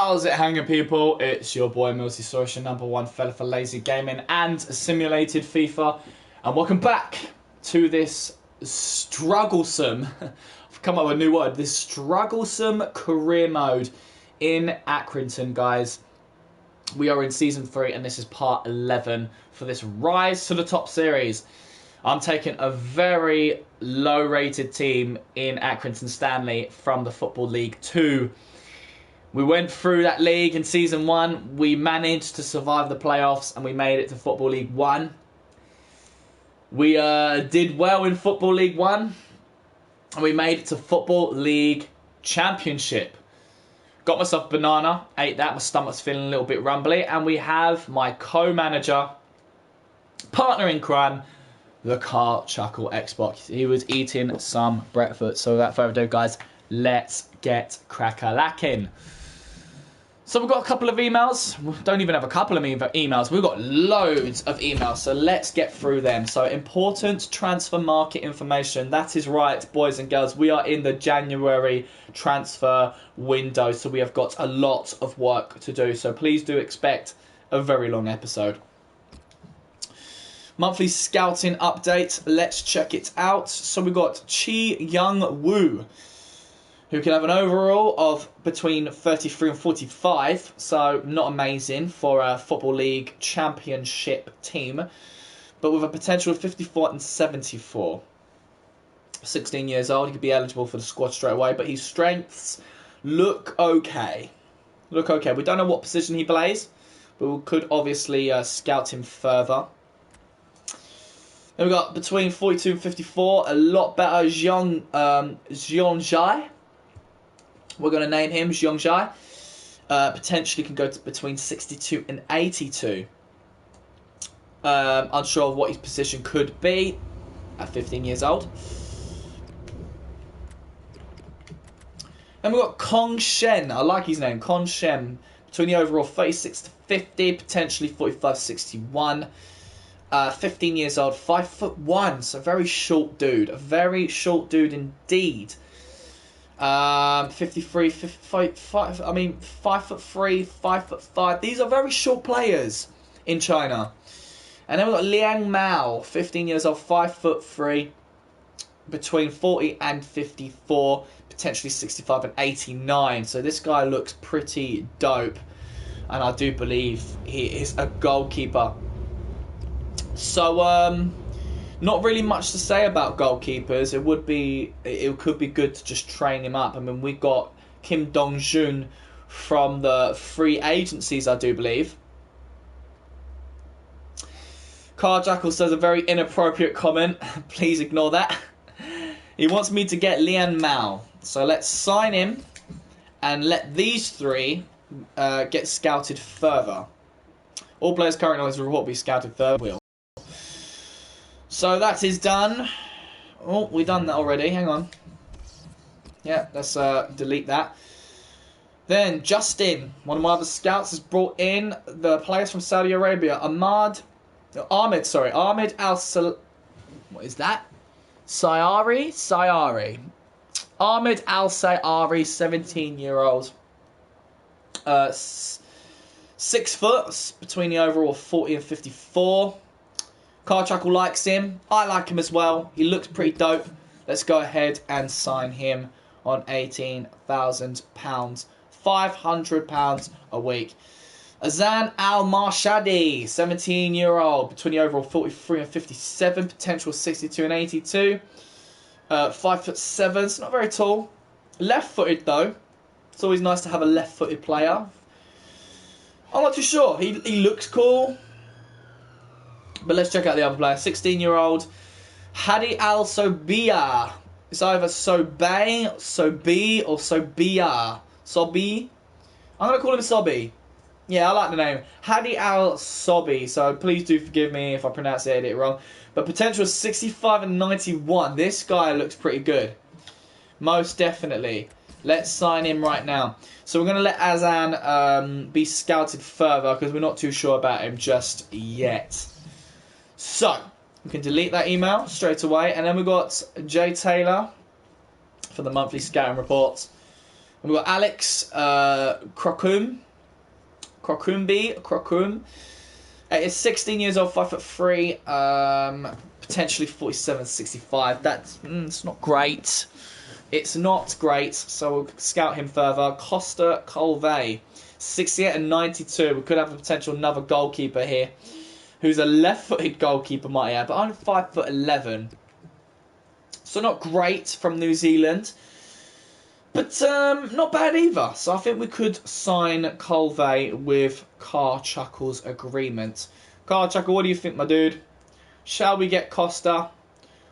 How's it hanging, people? It's your boy MillzySawUs, your #1 fella for lazy gaming and simulated FIFA, and welcome back to this strugglesome, I've come up with a new word, this strugglesome career mode in Accrington, guys. We are in season 3 and this is part 11 for this Rise to the Top series. I'm taking a very low rated team in Accrington Stanley from the Football League 2. We went through that league in Season 1. We managed to survive the playoffs and we made it to Football League 1. We did well in Football League 1. And we made it to Football League Championship. Got myself a banana, ate that, my stomach's feeling a little bit rumbly. And we have my co-manager, partner in crime, the Carl Chuckle Xbox. He was eating some breakfast. So without further ado, guys, let's get crack-a-lacking. So we've got a couple of emails. We don't even have a couple of emails. We've got loads of emails. So let's get through them. So important transfer market information. That is right, boys and girls. We are in the January transfer window. So we have got a lot of work to do. So please do expect a very long episode. Monthly scouting update. Let's check it out. So we've got Chi Young Woo, who can have an overall of between 33 and 45. So not amazing for a Football League Championship team. But with a potential of 54 and 74. 16 years old, he could be eligible for the squad straight away. But his strengths look okay. Look okay. We don't know what position he plays, but we could obviously scout him further. Then we've got between 42 and 54, a lot better Zhiongjai. We're going to name him Zhiongjai. Potentially can go to between 62 and 82. Unsure of what his position could be at 15 years old. Then we've got Kong Shen. I like his name, Kong Shen. Between the overall 36 to 50, potentially 45 61. 15 years old, 5'1", so very short dude. A very short dude indeed. 53, 55, I mean 5'3", 5'5". These are very short players in China. And then we've got Liang Mao, 15 years old, 5'3", between 40 and 54, potentially 65 and 89. So this guy looks pretty dope. And I do believe he is a goalkeeper. So, not really much to say about goalkeepers. It could be good to just train him up. I mean, we got Kim Dong-jun from the free agencies, I do believe. Carl Jackal says a very inappropriate comment. Please ignore that. He wants me to get Lian Mao. So let's sign him and let these three get scouted further. All players currently on this report will be scouted further. So that is done. Oh, we've done that already. Hang on. Yeah, let's delete that. Then Justin, one of my other scouts, has brought in the players from Saudi Arabia. Ahmed Al-Sayari. What is that? Sayari. Ahmed Al-Sayari, 17-year-old. 6 foot, between the overall 40 and 54. Carl Chuckle likes him. I like him as well. He looks pretty dope. Let's go ahead and sign him on £18,000. £500 a week. Azan Al-Marshadi, 17-year-old, between the overall 43 and 57, potential 62 and 82. 5'7", it's not very tall. Left-footed though. It's always nice to have a left-footed player. I'm not too sure. He looks cool. But let's check out the other player. 16-year-old Hadi Al-Sobia. It's either Sobi, or Sobia. Sobi. I'm going to call him Sobi. Yeah, I like the name. Hadi Al-Sobi. So please do forgive me if I pronounce it wrong. But potential 65 and 91. This guy looks pretty good. Most definitely. Let's sign him right now. So we're going to let Azan be scouted further because we're not too sure about him just yet. So, we can delete that email straight away. And then we've got Jay Taylor for the monthly scouting reports. We've got Alex Crocum. Is 16 years old, 5'3", potentially 47, 65. That's it's not great. It's not great, so we'll scout him further. Costa Colvey, 68 and 92. We could have a potential another goalkeeper here, who's a left-footed goalkeeper, might I add, but only 5'11". So not great from New Zealand, but not bad either. So I think we could sign Colvey with Car Chuckle's agreement. Car Chuckle, what do you think, my dude? Shall we get Costa,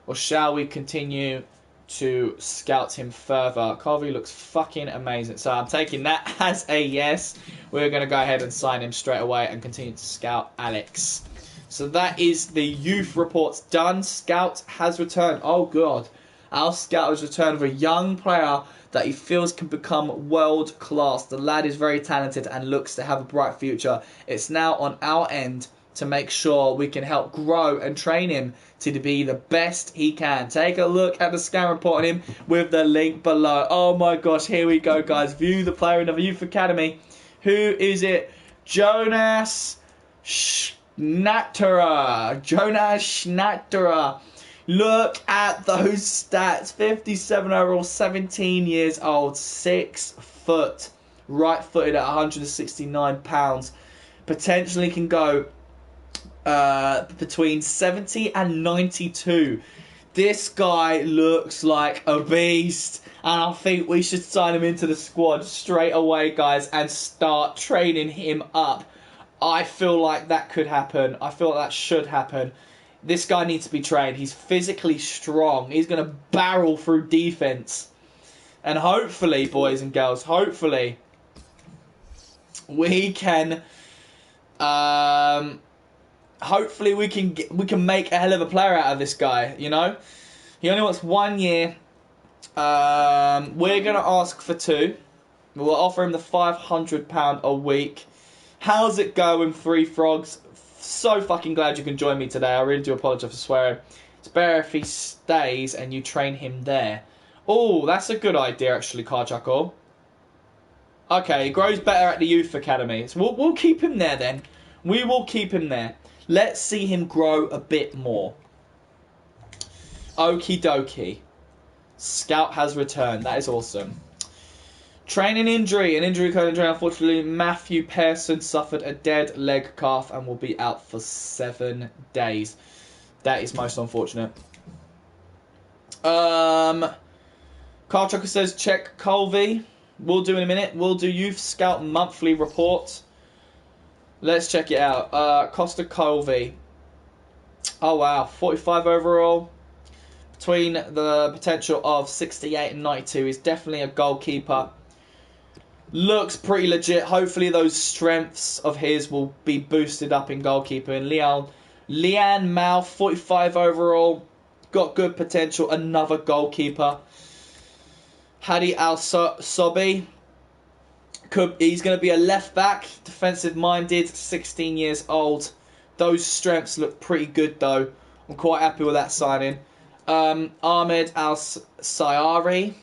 or shall we continue to scout him further? Colvey looks fucking amazing. So I'm taking that as a yes. We're going to go ahead and sign him straight away and continue to scout Alex. So that is the youth reports done. Scout has returned. Oh, God. Our scout has returned with a young player that he feels can become world class. The lad is very talented and looks to have a bright future. It's now on our end to make sure we can help grow and train him to be the best he can. Take a look at the scan report on him with the link below. Oh my gosh, here we go, guys. View the player in the Youth Academy. Who is it? Jonas Schnattera. Look at those stats. 57 overall, 17 years old, 6 foot, right-footed at 169 pounds. Potentially can go between 70 and 92. This guy looks like a beast, and I think we should sign him into the squad straight away, guys, and start training him up. I feel like that could happen. I feel like that should happen. This guy needs to be trained. He's physically strong. He's going to barrel through defense. And hopefully, boys and girls, hopefully we can hopefully we can make a hell of a player out of this guy, you know? He only wants 1 year. We're going to ask for 2. We'll offer him the £500 a week. How's it going, Three Frogs? So fucking glad you can join me today. I really do apologise for swearing. It's better if he stays and you train him there. Oh, that's a good idea, actually, Carchuckle. Okay, he grows better at the Youth Academy. So we'll keep him there, then. We will keep him there. Let's see him grow a bit more. Okie dokie. Scout has returned. That is awesome. Training injury. An injury occurred in training. Unfortunately, Matthew Pearson suffered a dead leg calf and will be out for 7 days. That is most unfortunate. Carl Chucker says, check Colvey. We'll do in a minute. We'll do Youth Scout monthly report. Let's check it out. Costa Colvey. Oh, wow. 45 overall. Between the potential of 68 and 92. He's definitely a goalkeeper. Looks pretty legit. Hopefully those strengths of his will be boosted up in goalkeeping. Leanne Mao, 45 overall. Got good potential. Another goalkeeper. Hadi Al-Sobi. He's going to be a left-back. Defensive-minded. 16 years old. Those strengths look pretty good, though. I'm quite happy with that signing. Ahmed Al-Sayari.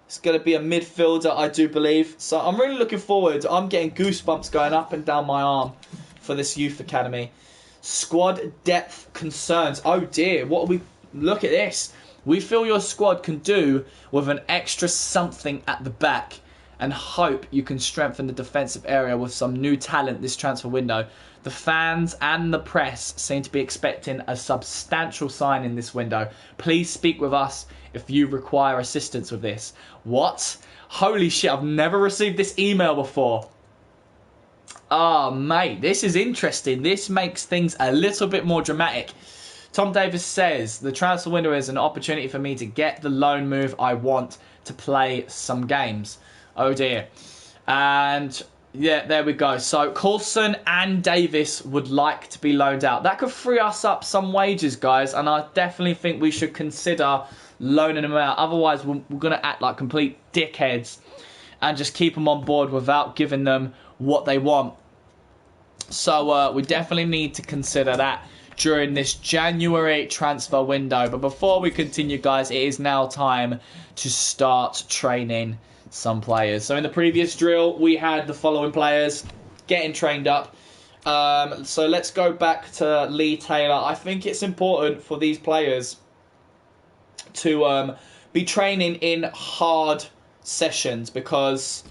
It's going to be a midfielder, I do believe. So I'm really looking forward. I'm getting goosebumps going up and down my arm for this Youth Academy. Squad depth concerns. Oh dear, what are we... Look at this. We feel your squad can do with an extra something at the back, and hope you can strengthen the defensive area with some new talent this transfer window. The fans and the press seem to be expecting a substantial sign in this window. Please speak with us if you require assistance with this. What? Holy shit, I've never received this email before. Oh, mate, this is interesting. This makes things a little bit more dramatic. Tom Davis says, the transfer window is an opportunity for me to get the loan move I want to play some games. Oh dear. And yeah, there we go. So Coulson and Davis would like to be loaned out. That could free us up some wages, guys. And I definitely think we should consider loaning them out. Otherwise, we're going to act like complete dickheads and just keep them on board without giving them what they want. So we definitely need to consider that during this January transfer window. But before we continue, guys, it is now time to start training some players. So in the previous drill, we had the following players getting trained up. So let's go back to Lee Taylor. I think it's important for these players to be training in hard sessions because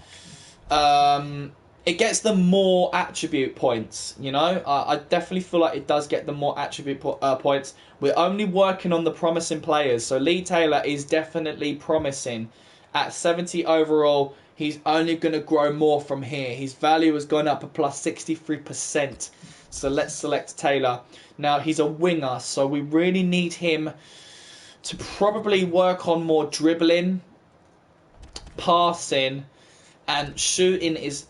it gets them more attribute points, you know? I definitely feel like it does get them more attribute points. We're only working on the promising players. So Lee Taylor is definitely promising. At 70 overall, he's only going to grow more from here. His value has gone up a plus 63%. So let's select Taylor. Now, he's a winger, so we really need him to probably work on more dribbling, passing, and shooting is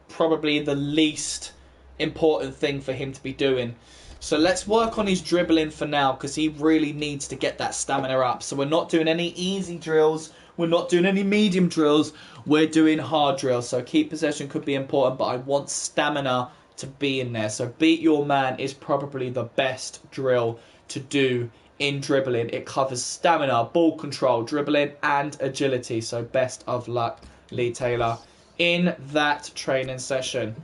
probably the least important thing for him to be doing. So let's work on his dribbling for now because he really needs to get that stamina up. So we're not doing any easy drills. We're not doing any medium drills. We're doing hard drills. So keep possession could be important, but I want stamina to be in there. So beat your man is probably the best drill to do in dribbling. It covers stamina, ball control, dribbling, and agility. So best of luck, Lee Taylor, in that training session.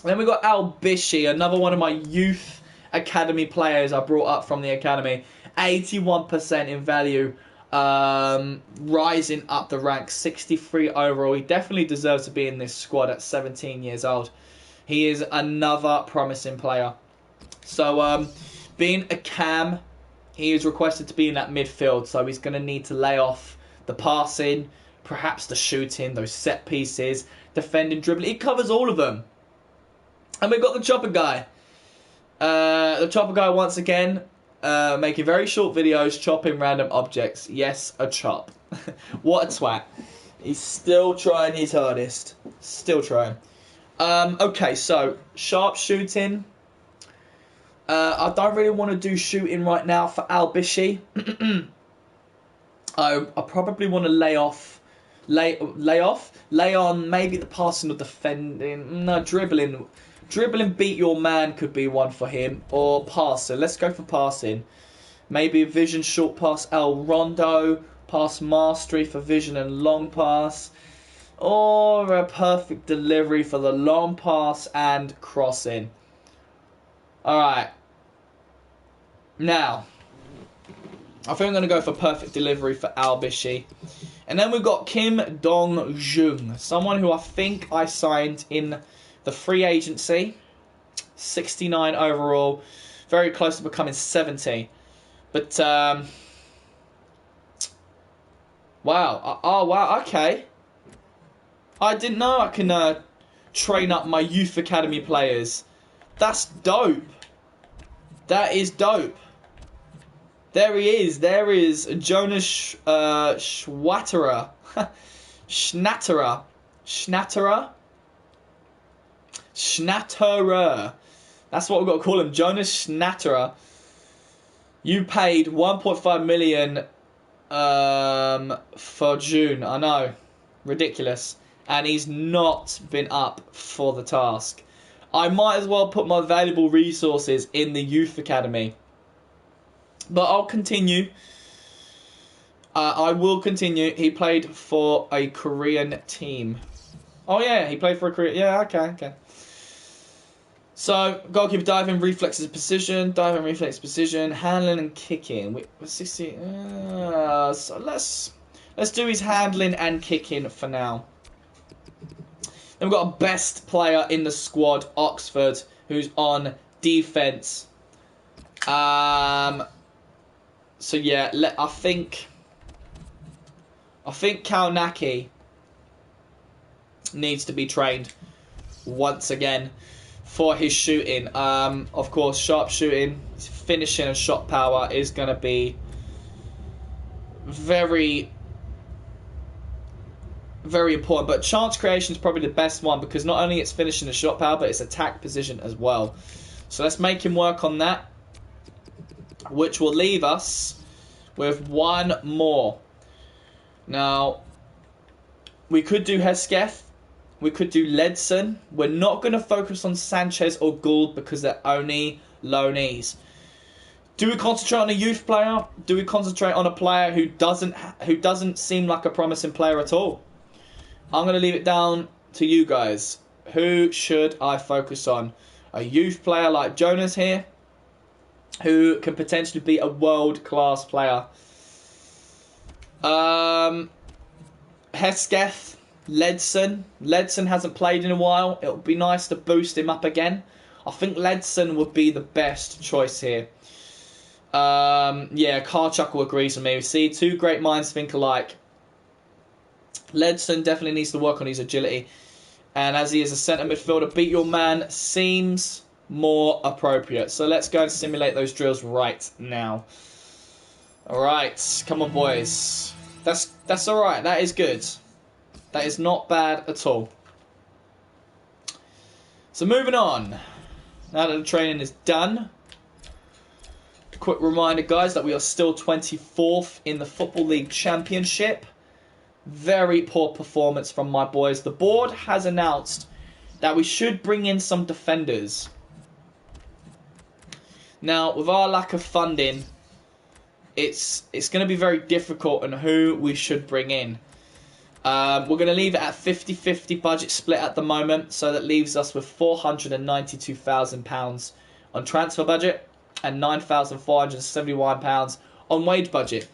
Then we got Al Bishi, another one of my youth academy players I brought up from the academy. 81% in value, rising up the ranks, 63 overall. He definitely deserves to be in this squad at 17 years old. He is another promising player. So being a cam, he is requested to be in that midfield, so he's going to need to lay off the passing, perhaps the shooting, those set pieces, defending, dribbling. He covers all of them. And we've got the chopper guy. The chopper guy, once again, making very short videos, chopping random objects. Yes, a chop. What a twat. He's still trying his hardest. Still trying. Okay, so, sharp shooting. I don't really want to do shooting right now for Al Bishi. I probably want to lay on maybe the passing or defending. No, dribbling. Dribbling, beat your man could be one for him. Or passing. Let's go for passing. Maybe a vision short pass El Rondo. Pass mastery for vision and long pass. Or a perfect delivery for the long pass and crossing. Alright. Now, I think I'm going to go for perfect delivery for Al Bishi. And then we've got Kim Dong-jung. Someone who I think I signed in the free agency. 69 overall. Very close to becoming 70. But, wow. Oh, wow. Okay. I didn't know I can train up my youth academy players. That's dope. That is dope. There he is. There is Jonas Schwatterer. Schnatterer. Schnatterer. Schnatterer. That's what we've got to call him. Jonas Schnatterer. You paid 1.5 million for June. I know. Ridiculous. And he's not been up for the task. I might as well put my valuable resources in the youth academy. But I'll continue. I will continue. He played for a Korean team. Oh yeah, he played for a Korean. Yeah, okay. So goalkeeper diving, reflexes, precision, diving, reflex, precision, handling and kicking. We're 60. So let's do his handling and kicking for now. Then we've got a best player in the squad, Oxford, who's on defense. So yeah, I think Kalnaki needs to be trained once again for his shooting. Of course, sharp shooting, finishing and shot power is going to be very, very important. But chance creation is probably the best one because not only it's finishing and shot power, but it's attack position as well. So let's make him work on that, which will leave us with one more. Now, we could do Hesketh. We could do Ledson. We're not going to focus on Sanchez or Gould because they're only loanees. Do we concentrate on a youth player? Do we concentrate on a player who doesn't seem like a promising player at all? I'm going to leave it down to you guys. Who should I focus on? A youth player like Jonas here, who can potentially be a world-class player. Hesketh, Ledson. Ledson hasn't played in a while. It would be nice to boost him up again. I think Ledson would be the best choice here. Yeah, Carchuckle agrees with me. We see two great minds think alike. Ledson definitely needs to work on his agility. And as he is a centre midfielder, beat your man seems more appropriate. So let's go and simulate those drills right now. Alright, come on boys. That's alright, that is good. That is not bad at all. So moving on. Now that the training is done. Quick reminder, guys, that we are still 24th in the Football League Championship. Very poor performance from my boys. The board has announced that we should bring in some defenders. Now, with our lack of funding, it's going to be very difficult on who we should bring in. We're going to leave it at 50-50 budget split at the moment, so that leaves us with £492,000 on transfer budget and £9,471 on wage budget.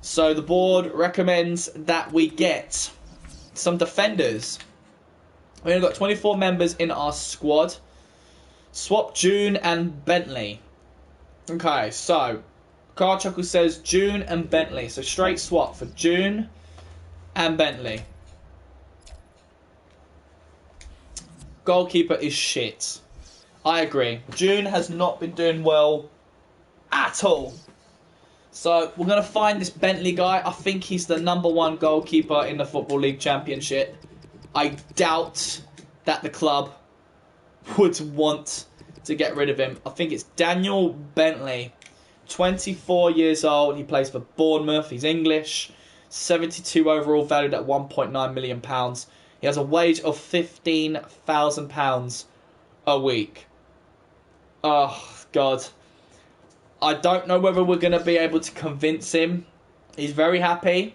So the board recommends that we get some defenders. We've only got 24 members in our squad. Swap June and Bentley. Okay, so Carchuckle says June and Bentley. So straight swap for June and Bentley. Goalkeeper is shit. I agree. June has not been doing well at all. So we're going to find this Bentley guy. I think he's the #1 goalkeeper in the Football League Championship. I doubt that the club would want to get rid of him. I think it's Daniel Bentley. 24 years old. He plays for Bournemouth. He's English. 72 overall, valued at £1.9 million. He has a wage of £15,000 a week. Oh, God. I don't know whether we're going to be able to convince him. He's very happy.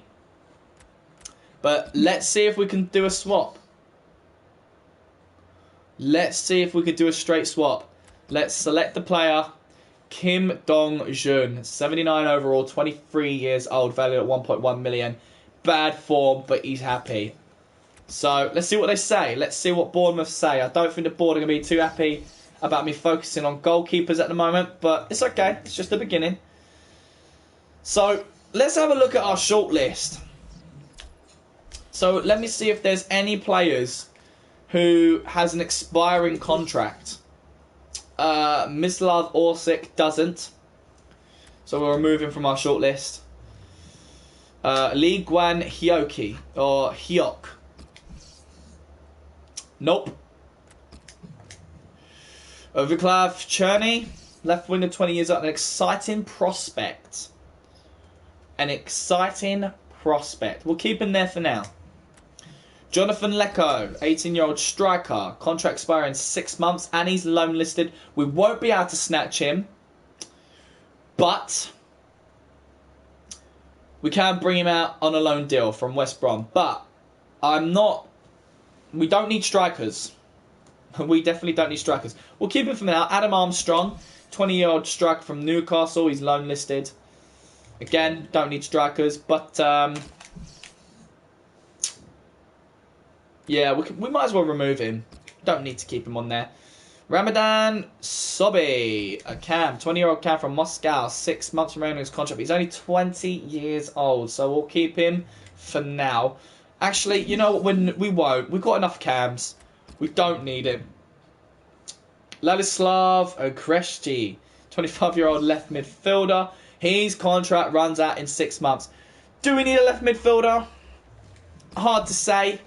But let's see if we can do a swap. Let's see if we can do a straight swap. Let's select the player. Kim Dong-jun. 79 overall, 23 years old, valued at 1.1 million. Bad form, but he's happy. So, let's see what they say. Let's see what Bournemouth say. I don't think the board are going to be too happy about me focusing on goalkeepers at the moment, but it's okay. It's just the beginning. So, let's have a look at our shortlist. So, let me see if there's any players who has an expiring contract. Mislav Orsic doesn't. So, we'll remove him from our shortlist. Lee Guan Hyoki, or Hyok. Nope. Viklav Cherny, left winger, 20 years old, an exciting prospect. An exciting prospect. We'll keep him there for now. Jonathan Lecco, 18-year-old striker, contract expiring in 6 months, and he's loan listed. We won't be able to snatch him, but we can bring him out on a loan deal from West Brom. But we don't need strikers. We definitely don't need strikers. We'll keep him for now. Adam Armstrong, 20-year-old striker from Newcastle. He's loan listed. Again, don't need strikers. But, yeah, we might as well remove him. Don't need to keep him on there. Ramadan Sobi, a cam. 20-year-old cam from Moscow. 6 months remaining on his contract. He's only 20 years old. So we'll keep him for now. Actually, you know what? We won't. We've got enough cams. We don't need him. Ladislav Okreshti, 25-year-old left midfielder. His contract runs out in 6 months. Do we need a left midfielder? Hard to say.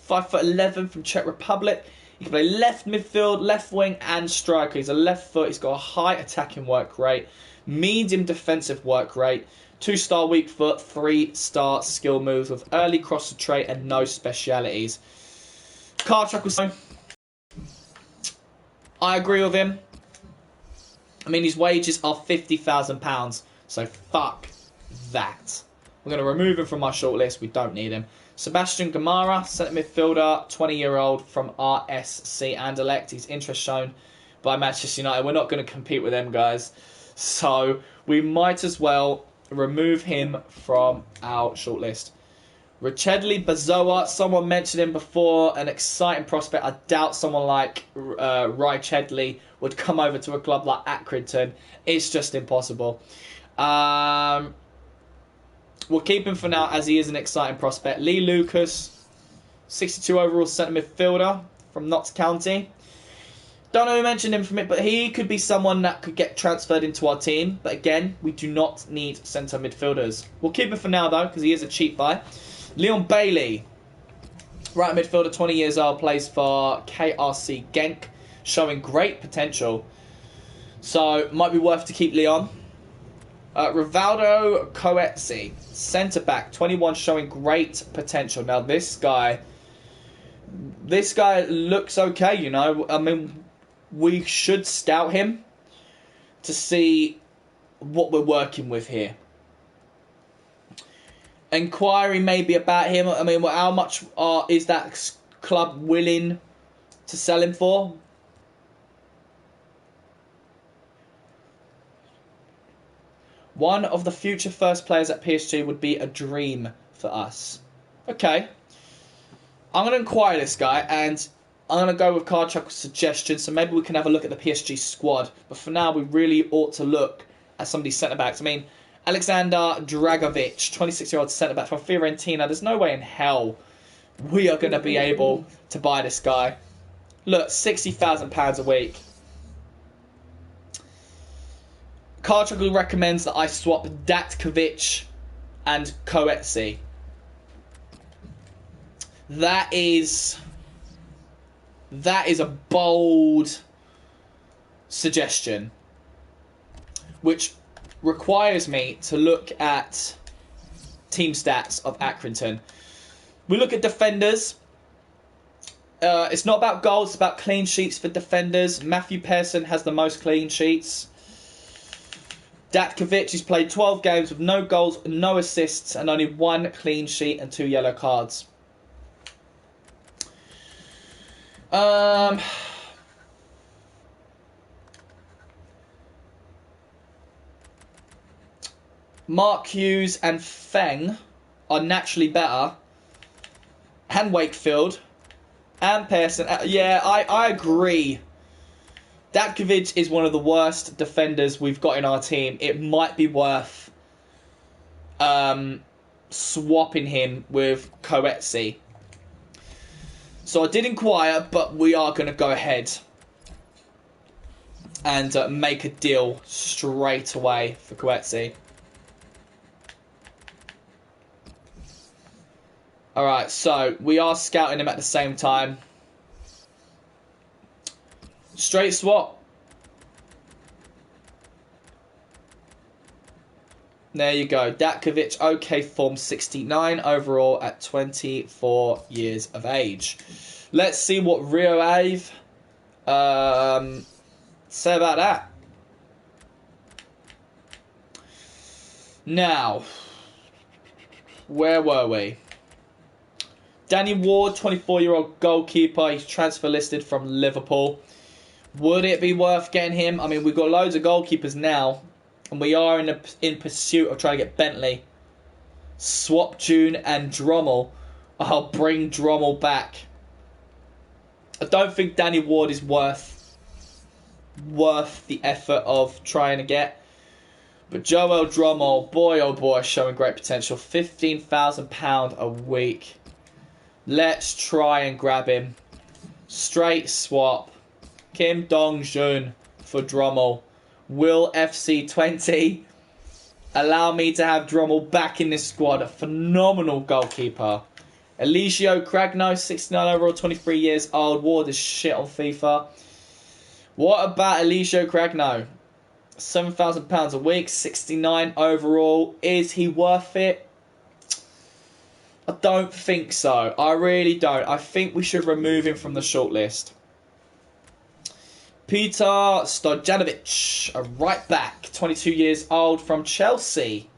5'11" from Czech Republic. He can play left midfield, left wing, and striker. He's a left foot. He's got a high attacking work rate, medium defensive work rate, 2-star weak foot, 3-star skill moves with early cross to trait and no specialities. Carchuckle, I agree with him. I mean, his wages are £50,000. So fuck that. We're going to remove him from our shortlist. We don't need him. Sebastian Gamara, centre midfielder, 20-year-old from RSC Anderlecht. He's interest shown by Manchester United. We're not going to compete with them, guys. So we might as well remove him from our shortlist. Richedley Bazoa, someone mentioned him before, an exciting prospect. I doubt someone like Richedley would come over to a club like Accrington. It's just impossible. We'll keep him for now as he is an exciting prospect. Lee Lucas, 62 overall centre midfielder from Notts County. Don't know who mentioned him from it, but he could be someone that could get transferred into our team. But again, we do not need centre midfielders. We'll keep him for now though, because he is a cheap buy. Leon Bailey, right midfielder, 20 years old, plays for KRC Genk, showing great potential. So, might be worth to keep Leon. Rivaldo Coetzee, centre-back, 21, showing great potential. Now, this guy looks okay, you know. I mean, we should scout him to see what we're working with here. Inquiry maybe about him. I mean, how much is that club willing to sell him for? One of the future first players at PSG would be a dream for us. Okay. I'm going to inquire this guy, and I'm going to go with Card Chuckle's suggestion, so maybe we can have a look at the PSG squad. But for now, we really ought to look at some of these centre-backs. I mean, Alexander Dragovic, 26-year-old centre-back from Fiorentina. There's no way in hell we are going to be able to buy this guy. Look, £60,000 a week. Card Chuckle recommends that I swap Datkovic and Coetzee. That is a bold suggestion, which requires me to look at team stats of Accrington. We look at defenders. It's not about goals, it's about clean sheets for defenders. Matthew Pearson has the most clean sheets. Datkovic has played 12 games with no goals, no assists, and only 1 clean sheet and 2 yellow cards. Mark Hughes and Feng are naturally better. And Wakefield. And Pearson. Yeah, I agree. Datkovic is one of the worst defenders we've got in our team. It might be worth swapping him with Coetzee. So I did inquire, but we are going to go ahead and make a deal straight away for Coetzee. Alright, so we are scouting him at the same time. Straight swap. There you go. Datkovic, okay form, 69 overall at 24 years of age. Let's see what Rio Ave say about that. Now, where were we? Danny Ward, 24-year-old goalkeeper. He's transfer listed from Liverpool. Would it be worth getting him? I mean, we've got loads of goalkeepers now. And we are in pursuit of trying to get Bentley. Swap June and Drommel. I'll bring Drommel back. I don't think Danny Ward is worth the effort of trying to get. But Joel Drommel, boy oh boy, showing great potential. £15,000 a week. Let's try and grab him. Straight swap. Kim Dong-jun for Drommel. Will FC20 allow me to have Drommel back in this squad? A phenomenal goalkeeper. Eligio Cragno, 69 overall, 23 years old. Ward is shit on FIFA. What about Eligio Cragno? £7,000 a week, 69 overall. Is he worth it? I don't think so. I really don't. I think we should remove him from the shortlist. Peter Stojanovic, a right back, 22 years old from Chelsea.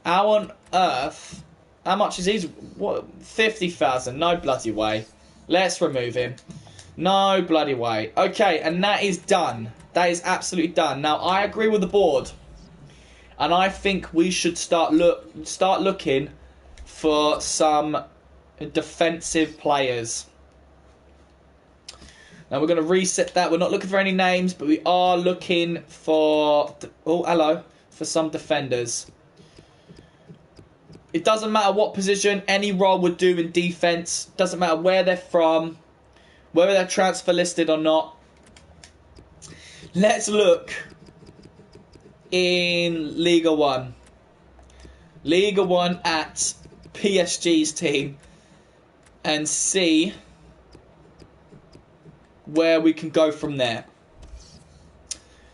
How on earth? How much is he? What? 50,000? No bloody way. Let's remove him. No bloody way. Okay, and that is done. That is absolutely done. Now, I agree with the board. And I think we should start looking for some defensive players. Now, we're going to reset that. We're not looking for any names, but we are looking for... Oh, hello. For some defenders. It doesn't matter what position, any role would do in defence. Doesn't matter where they're from, whether they're transfer listed or not. Let's look in Liga 1. Liga 1 at PSG's team and see where we can go from there.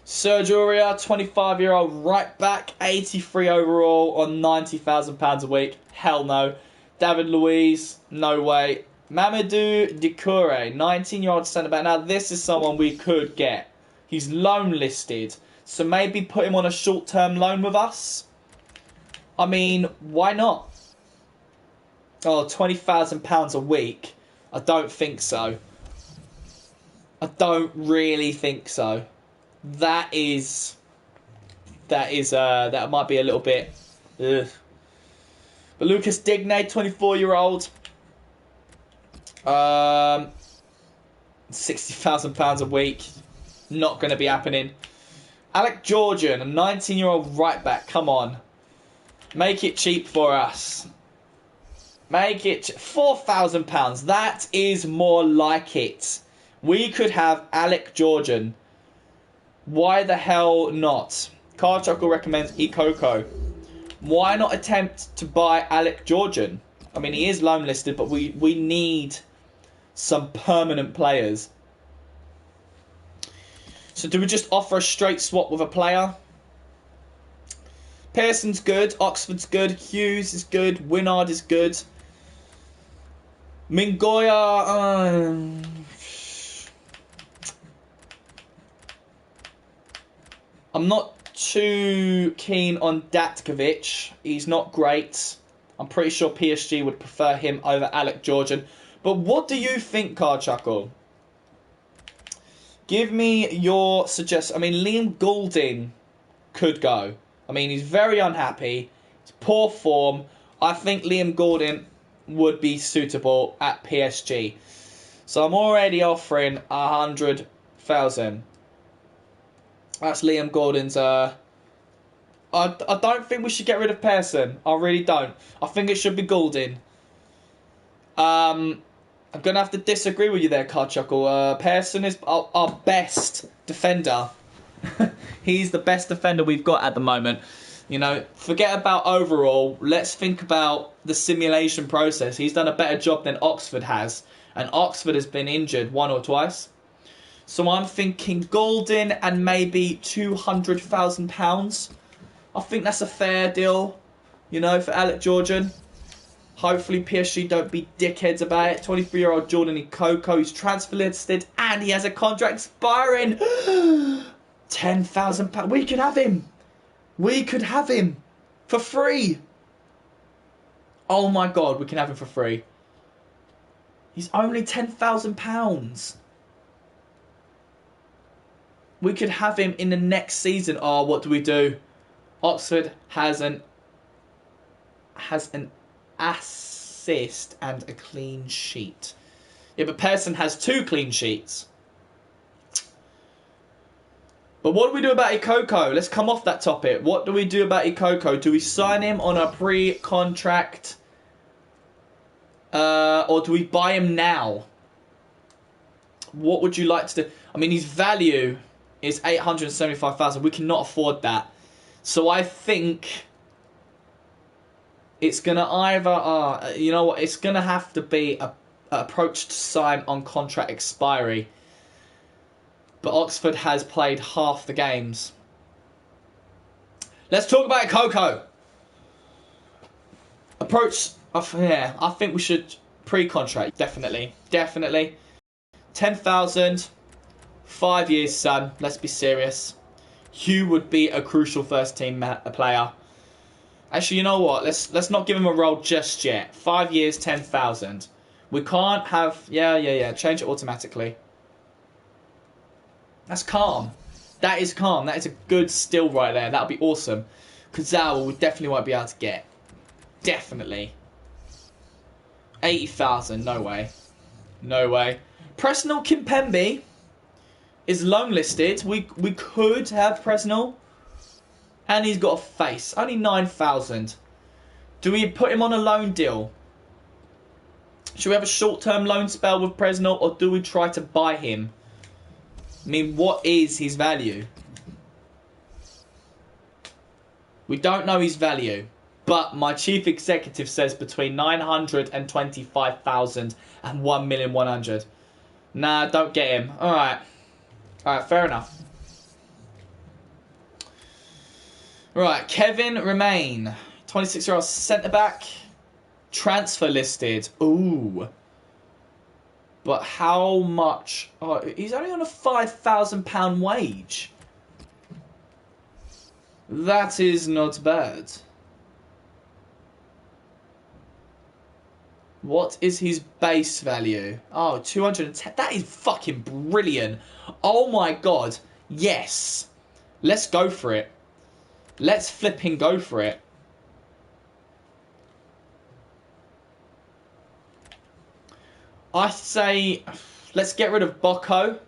Sergio Aurier, 25-year-old right back, 83 overall on £90,000 a week. Hell no. David Luiz, no way. Mamadou Doucouré, 19-year-old centre-back. Now, this is someone we could get. He's loan listed. So maybe put him on a short-term loan with us. I mean, why not? Oh, £20,000 a week. I don't think so. I don't really think so. That might be a little bit. Ugh. But Lucas Digne, 24-year-old, £60,000 a week, not going to be happening. Alec Georgian, a 19-year-old right back. Come on, make it cheap for us. Make it £4,000. That is more like it. We could have Alec Georgian. Why the hell not? Car Chuckle recommends Ikoko. Why not attempt to buy Alec Georgian? I mean, he is loan listed, but we need some permanent players. So do we just offer a straight swap with a player? Pearson's good. Oxford's good. Hughes is good. Winnard is good. Mingoya... I'm not too keen on Datkovic. He's not great. I'm pretty sure PSG would prefer him over Alec Georgian. But what do you think, Cardchuckle? Give me your suggestion. I mean, Liam Goulding could go. I mean, he's very unhappy. It's poor form. I think Liam Goulding would be suitable at PSG. So I'm already offering 100,000. That's Liam Goulding's. I don't think we should get rid of Pearson. I really don't. I think it should be Goulding. I'm going to have to disagree with you there, Cardchuckle. Pearson is our best defender. He's the best defender we've got at the moment. You know, forget about overall. Let's think about the simulation process. He's done a better job than Oxford has. And Oxford has been injured one or twice. So I'm thinking Goulding and maybe £200,000. I think that's a fair deal, you know, for Alec Georgian. Hopefully PSG don't be dickheads about it. 23-year-old Jordan Ikoko, he's transfer listed and he has a contract expiring. £10,000. We could have him. We could have him for free. Oh my God, we can have him for free. He's only £10,000. We could have him in the next season. Oh, what do we do? Oxford has an assist and a clean sheet. Yeah, but Pearson has 2 clean sheets. But what do we do about Ikoko? Let's come off that topic. What do we do about Ikoko? Do we sign him on a pre-contract? Or do we buy him now? What would you like to do? I mean, his value is 875,000. We cannot afford that. So I think it's going to either... you know what? It's going to have to be a approach to sign on contract expiry. But Oxford has played half the games. Let's talk about Ikoko. Approach... yeah, I think we should pre-contract. Definitely. 10,000. 5 years, son. Let's be serious. You would be a crucial first team player. Actually, you know what? Let's not give him a role just yet. 5 years, 10,000. We can't have... Yeah. Change it automatically. That's calm. That is calm. That is a good steal right there. That would be awesome. Kazawa we definitely won't be able to get. Definitely. 80,000. No way. No way. Presnell Kimpembe is loan listed. We could have Presnell. And he's got a face. Only 9,000. Do we put him on a loan deal? Should we have a short-term loan spell with Presnell, or do we try to buy him? I mean, what is his value? We don't know his value. But my chief executive says between 925,000 and 1,100,000. Nah, don't get him. Alright. Alright, fair enough. Right, Kevin Remain. 26-year-old centre-back. Transfer listed. Ooh. But how much? Oh, he's only on a £5,000 wage. That is not bad. What is his base value? Oh, 210. That is fucking brilliant. Oh my god. Yes. Let's go for it. Let's flipping go for it. I say let's get rid of Bocco.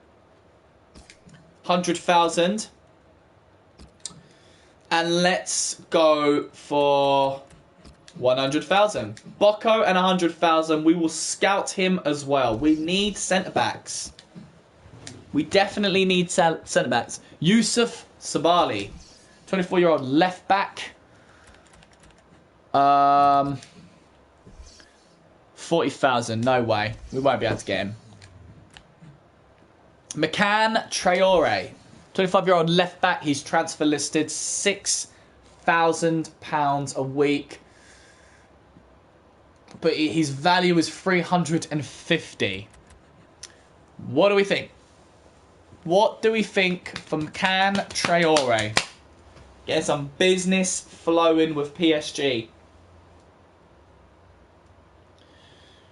100,000. And let's go for 100,000. Bocco and 100,000. We will scout him as well. We need centre-backs. We definitely need centre-backs. Yusuf Sabali. 24-year-old left-back. 40,000. No way. We won't be able to get him. McCann Traore. 25-year-old left-back. He's transfer listed. £6,000 a week. But his value is 350. What do we think? What do we think from McCann Traore? Get some business flowing with PSG.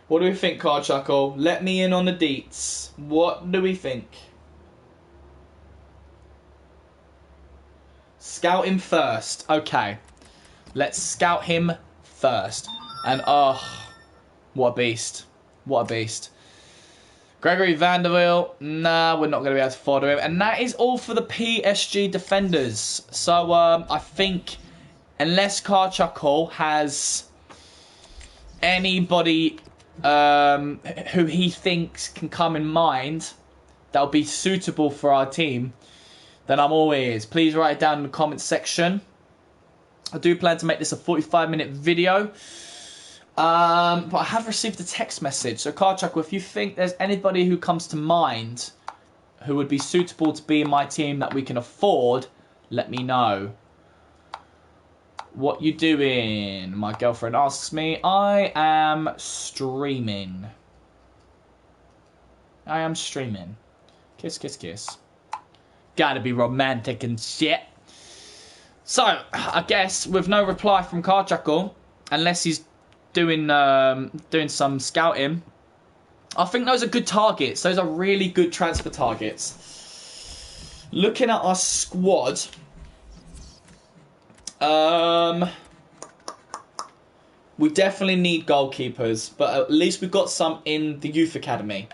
What do we think, Card Chuckle? Let me in on the deets. What do we think? Scout him first. Okay. Let's scout him first. And oh, what a beast. What a beast. Gregory Vanderbilt. Nah, we're not going to be able to follow him. And that is all for the PSG defenders. So I think unless Carchuckle has anybody who he thinks can come in mind that'll be suitable for our team, then I'm all ears. Please write it down in the comments section. I do plan to make this a 45-minute video. But I have received a text message. So, Carchuckle, if you think there's anybody who comes to mind who would be suitable to be in my team that we can afford, let me know. What you doing? My girlfriend asks me. I am streaming. I am streaming. Kiss, kiss, kiss. Gotta be romantic and shit. So, I guess with no reply from Carchuckle, unless he's doing some scouting, I think those are good targets. Those are really good transfer targets. Looking at our squad, we definitely need goalkeepers, but at least we've got some in the youth academy.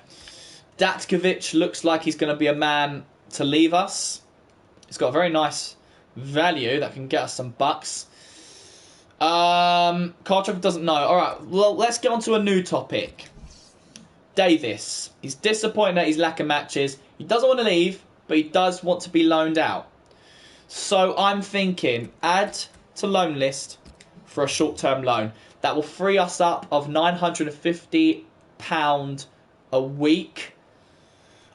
Datkovic looks like he's going to be a man to leave us. He's got a very nice value that can get us some bucks. Carchuckle doesn't know. Alright, well, let's get on to a new topic. Davis. He's disappointed that he's lacking matches. He doesn't want to leave, but he does want to be loaned out. So I'm thinking, add to loan list for a short-term loan. That will free us up of £950 a week.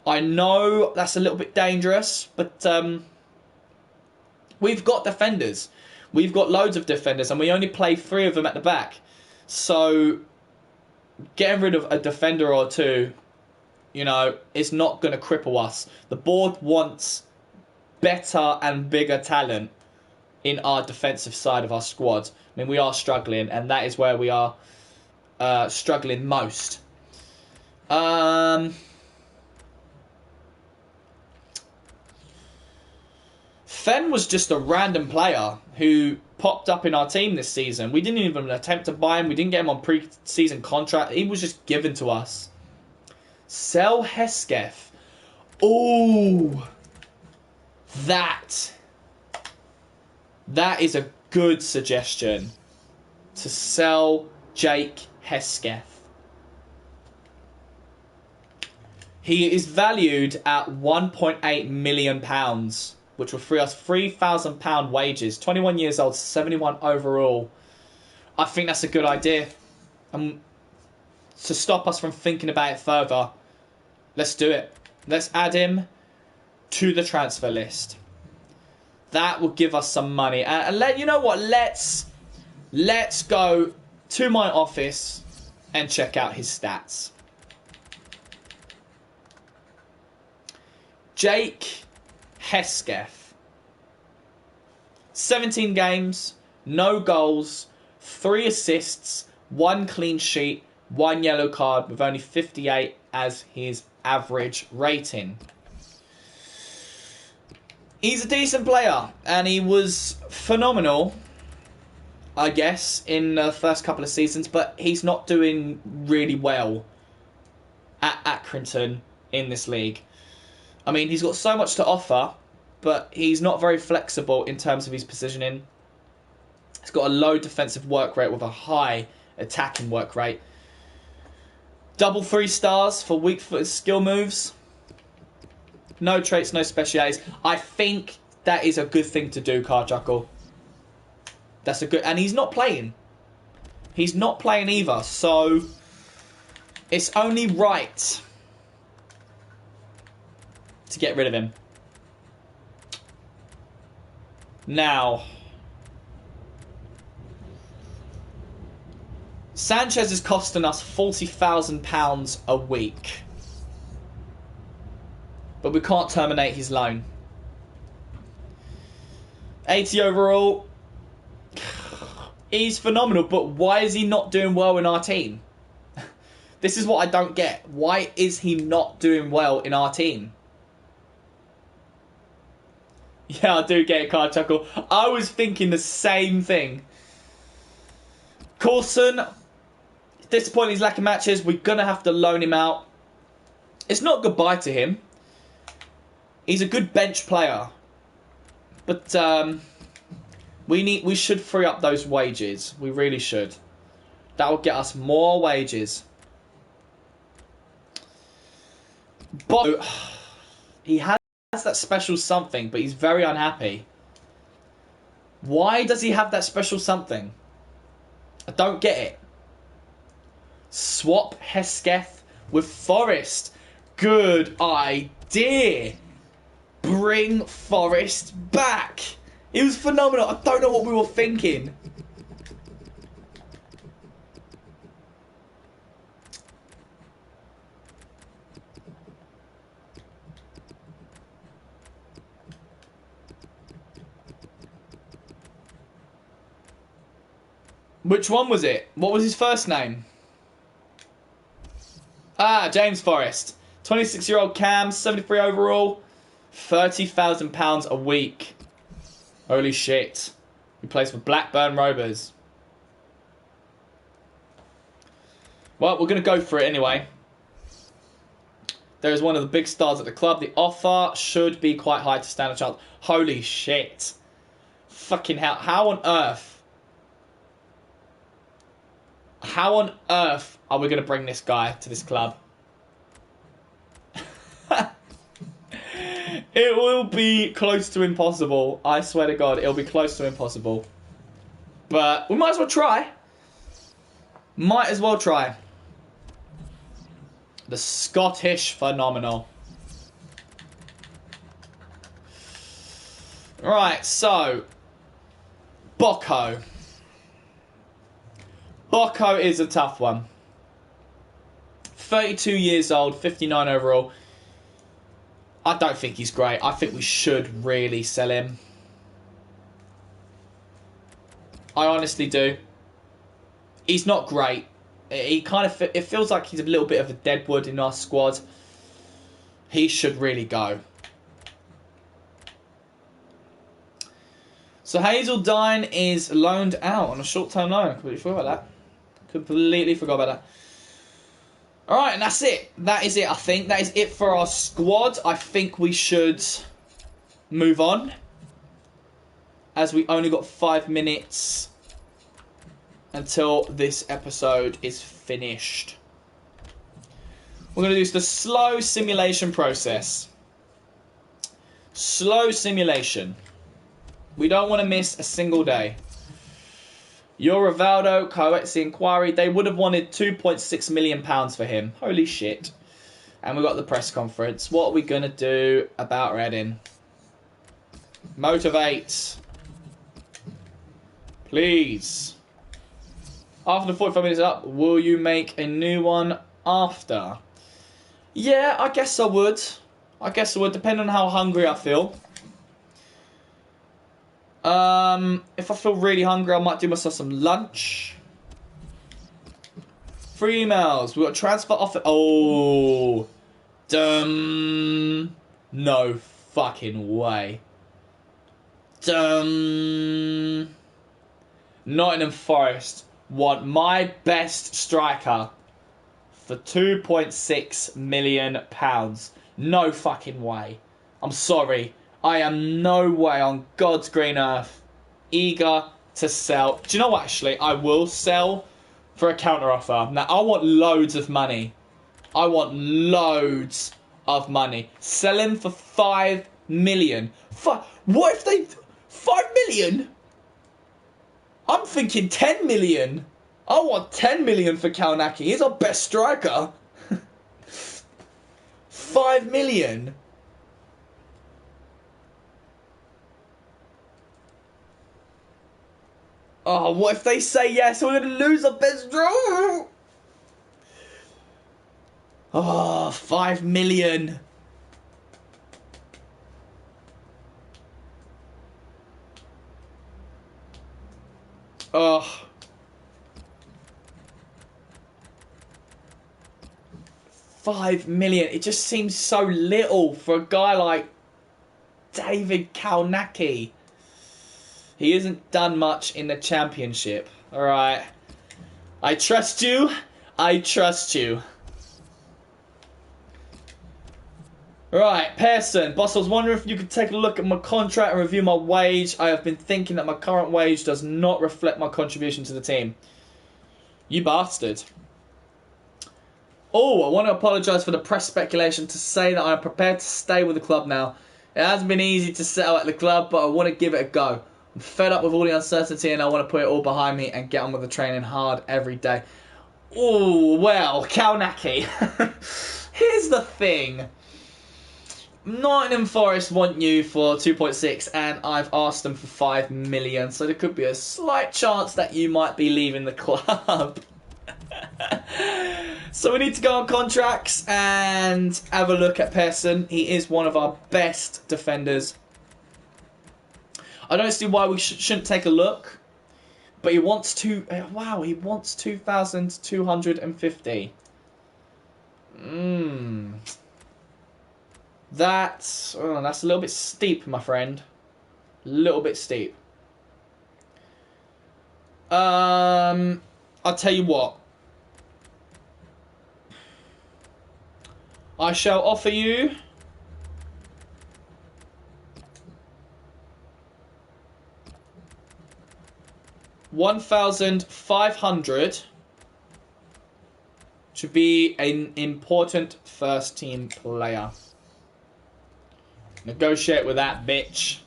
I know that's a little bit dangerous, but we've got defenders. We've got loads of defenders, and we only play 3 of them at the back. So getting rid of a defender or two you know, it's not going to cripple us. The board wants better and bigger talent in our defensive side of our squad. I mean, we are struggling, and that is where we are struggling most. Fen was just a random player who popped up in our team this season. We didn't even attempt to buy him. We didn't get him on pre-season contract. He was just given to us. Sell Hesketh. Ooh. That is a good suggestion. To sell Jake Hesketh. He is valued at £1.8 million, which will free us £3,000 wages. 21 years old, 71 overall. I think that's a good idea. To stop us from thinking about it further, let's do it. Let's add him to the transfer list. That will give us some money. And you know what? Let's go to my office and check out his stats. Jake Hesketh. 17 games, no goals, 3 assists, 1 clean sheet, 1 yellow card with only 58 as his average rating. He's a decent player, and he was phenomenal, I guess, in the first couple of seasons, but he's not doing really well at Accrington in this league. I mean, he's got so much to offer, but he's not very flexible in terms of his positioning. He's got a low defensive work rate with a high attacking work rate. Double 3 stars for weak-footed skill moves. No traits, no specialities. I think that is a good thing to do, Carjuckle. That's a good... And he's not playing. He's not playing either, so... It's only right to get rid of him. Now... Sanchez is costing us £40,000 a week. But we can't terminate his loan. 80 overall. He's phenomenal, but why is he not doing well in our team? This is what I don't get. Why is he not doing well in our team? Yeah, I do get it, Carjuckle. I was thinking the same thing. Coulson, disappointing he's lacking matches. We're going to have to loan him out. It's not goodbye to him. He's a good bench player. But we should free up those wages. We really should. That will get us more wages. But he has that special something, but he's very unhappy. Why does he have that special something? I don't get it. Swap Hesketh with Forrest. Good idea. Bring Forrest back. It was phenomenal. I don't know what we were thinking. Which one was it? What was his first name? Ah, James Forrest. 26-year-old Cam, 73 overall. £30,000 a week. Holy shit. He plays for Blackburn Rovers. Well, we're going to go for it anyway. There is one of the big stars at the club. The offer should be quite high to stand a chance. Holy shit. Fucking hell. How on earth are we going to bring this guy to this club? It will be close to impossible. I swear to God, it'll be close to impossible. But we might as well try. Might as well try. The Scottish phenomenal. Right, so. Bocco. Bocco is a tough one. 32 years old, 59 overall. I don't think he's great. I think we should really sell him. I honestly do. He's not great. He kind of, it feels like he's a little bit of a deadwood in our squad. He should really go. So Hazeldine is loaned out on a short-term loan. Completely forgot about that. Completely forgot about that. Alright, and that's it. That is it, I think. That is it for our squad. I think we should move on, as we only got 5 minutes until this episode is finished. We're going to do the slow simulation process. Slow simulation. We don't want to miss a single day. Your Rivaldo, Coetzee inquiry, they would have wanted £2.6 million for him. Holy shit. And we've got the press conference. What are we going to do about Reading? Motivate. Please. After the 45 minutes up, will you make a new one after? Yeah, I guess I would. I guess I would, depending on how hungry I feel. If I feel really hungry, I might do myself some lunch. 3 emails. We've got transfer offer. Oh. No fucking way. Nottingham Forest want my best striker for £2.6 million. No fucking way. I'm sorry. I am no way on God's green earth eager to sell. Do you know what, actually? I will sell for a counter offer. Now, I want loads of money. I want loads of money. Sell him for £5 million. What if they... £5 million? I'm thinking 10 million. I want 10 million for Kalnaki. He's our best striker. 5 million. Oh, what if they say yes? We're going to lose our best striker. Oh, 5 million. Oh. £5 million. It just seems so little for a guy like David Kalnaki. He hasn't done much in the Championship. Alright. I trust you. I trust you. Right, Pearson. Boss, I was wondering if you could take a look at my contract and review my wage. I have been thinking that my current wage does not reflect my contribution to the team. You bastard. Oh, I want to apologise for the press speculation to say that I am prepared to stay with the club now. It hasn't been easy to settle at the club, but I want to give it a go. I'm fed up with all the uncertainty and I want to put it all behind me and get on with the training hard every day. Oh, well, Kalnaki. Here's the thing. Nottingham Forest want you for 2.6 and I've asked them for 5 million, so there could be a slight chance that you might be leaving the club. So we need to go on contracts and have a look at Pearson. He is one of our best defenders. I don't see why we shouldn't take a look, but he wants to. Wow, he wants 2,250. That's a little bit steep, my friend. A little bit steep. I'll tell you what. I shall offer you £1,500 to be an important first team player. Negotiate with that bitch.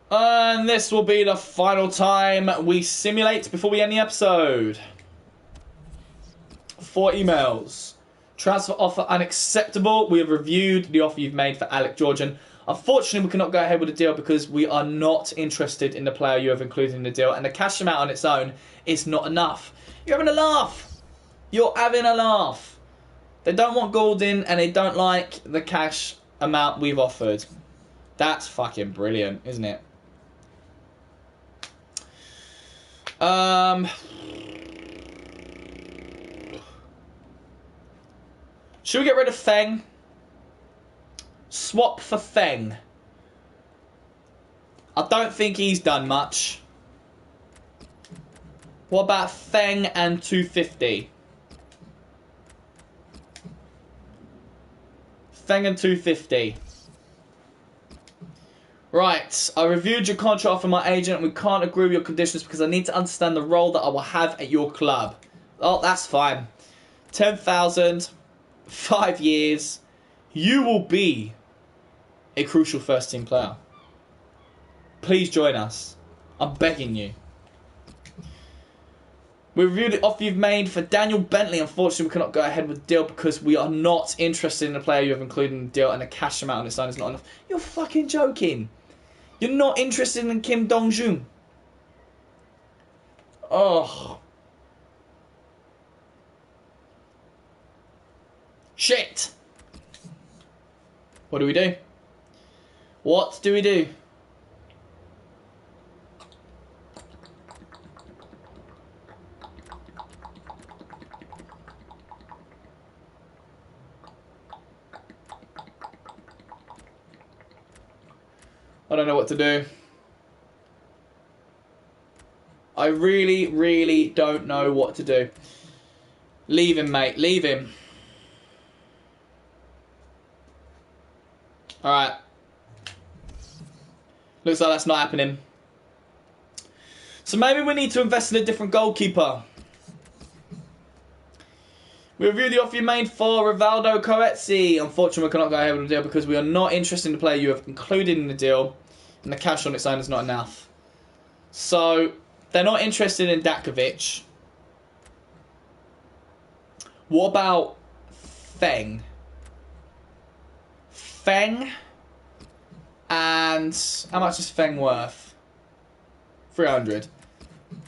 And this will be the final time we simulate before we end the episode. 4 emails. Transfer offer unacceptable. We have reviewed the offer you've made for Alec Georgian. Unfortunately, we cannot go ahead with the deal because we are not interested in the player you have included in the deal, and the cash amount on its own is not enough. You're having a laugh. You're having a laugh. They don't want Gordon, and they don't like the cash amount we've offered. That's fucking brilliant, isn't it? Should we get rid of Feng? Swap for Feng. I don't think he's done much. What about Feng and 250? Feng and 250. Right, I reviewed your contract for my agent and we can't agree with your conditions because I need to understand the role that I will have at your club. Oh, that's fine. 10,000, 5 years. You will be a crucial first team player. Please join us. I'm begging you. We reviewed the offer you've made for Daniel Bentley. Unfortunately, we cannot go ahead with the deal because we are not interested in the player you have included in the deal and the cash amount on its own is not enough. You're fucking joking. You're not interested in Kim Dong-joon. Oh. Shit. What do we do? What do we do? I don't know what to do. I really, really don't know what to do. Leave him, mate. Leave him. Alright. Looks like that's not happening. So maybe we need to invest in a different goalkeeper. We reviewed the offer you made for Rivaldo Coetzee. Unfortunately, we cannot go ahead with the deal because we are not interested in the player you have included in the deal. And the cash on its own is not enough. So, they're not interested in Dakovic. What about Feng? Feng? And how much is Feng worth? 300.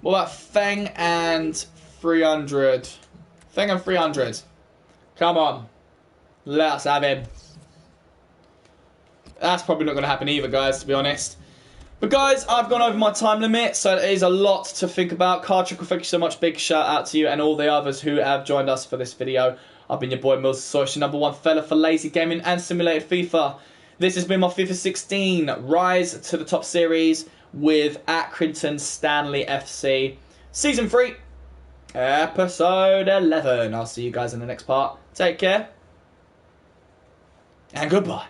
What about Feng and 300? Feng and 300. Come on. Let's have him. That's probably not going to happen either, guys, to be honest. But, guys, I've gone over my time limit, so it is a lot to think about. Cartrickle, thank you so much. Big shout out to you and all the others who have joined us for this video. I've been your boy, MillzySawUs, your #1 fella for lazy gaming and simulated FIFA. This has been my FIFA 16 Rise to the Top series with Accrington Stanley FC. Season 3, Episode 11. I'll see you guys in the next part. Take care. And goodbye.